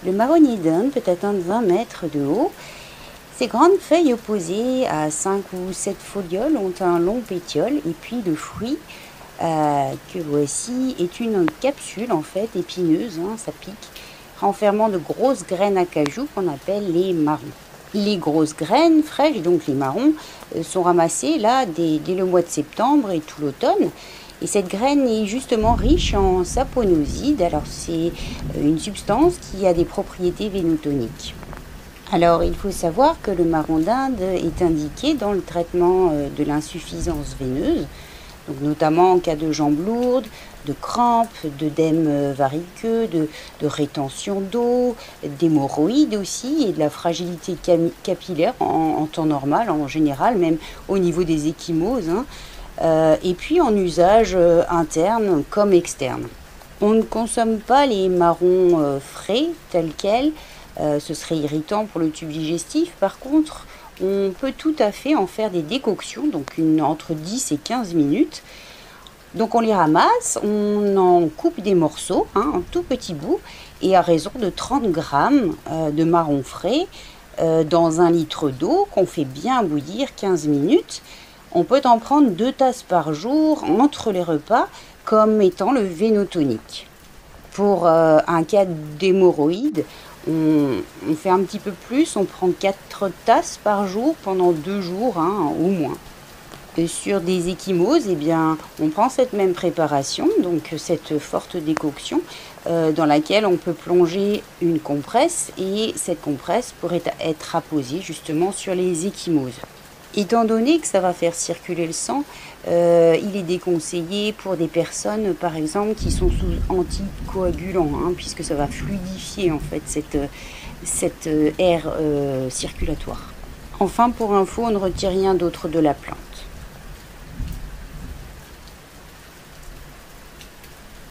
Le marronnier d'Inde peut atteindre 20 mètres de haut. Ses grandes feuilles opposées à 5 ou 7 folioles ont un long pétiole et puis le fruit que voici est une capsule en fait épineuse, ça pique, renfermant de grosses graines à cajou qu'on appelle les marrons. Les grosses graines fraîches, donc les marrons, sont ramassées là dès le mois de septembre et tout l'automne. Et cette graine est justement riche en saponosides. Alors c'est une substance qui a des propriétés vénotoniques. Alors il faut savoir que le marron d'Inde est indiqué dans le traitement de l'insuffisance veineuse, donc notamment en cas de jambes lourdes, de crampes, d'œdème variqueux, de rétention d'eau, d'hémorroïdes aussi et de la fragilité capillaire en temps normal, en général, même au niveau des ecchymoses, et puis en usage interne comme externe. On ne consomme pas les marrons frais tels quels, ce serait irritant pour le tube digestif. Par contre, on peut tout à fait en faire des décoctions, donc entre 10 et 15 minutes. Donc on les ramasse, on en coupe des morceaux, en tout petits bouts, et à raison de 30 grammes de marron frais dans 1 litre d'eau qu'on fait bien bouillir 15 minutes. On peut en prendre 2 tasses par jour entre les repas comme étant le vénotonique. Pour un cas d'hémorroïdes, on fait un petit peu plus, on prend 4 tasses par jour pendant 2 jours ou moins. Et sur des ecchymoses, on prend cette même préparation, donc cette forte décoction, dans laquelle on peut plonger une compresse et cette compresse pourrait être apposée justement sur les ecchymoses. Étant donné que ça va faire circuler le sang, il est déconseillé pour des personnes, par exemple, qui sont sous anticoagulants, puisque ça va fluidifier en fait cette aire circulatoire. Enfin, pour info, on ne retire rien d'autre de la plante.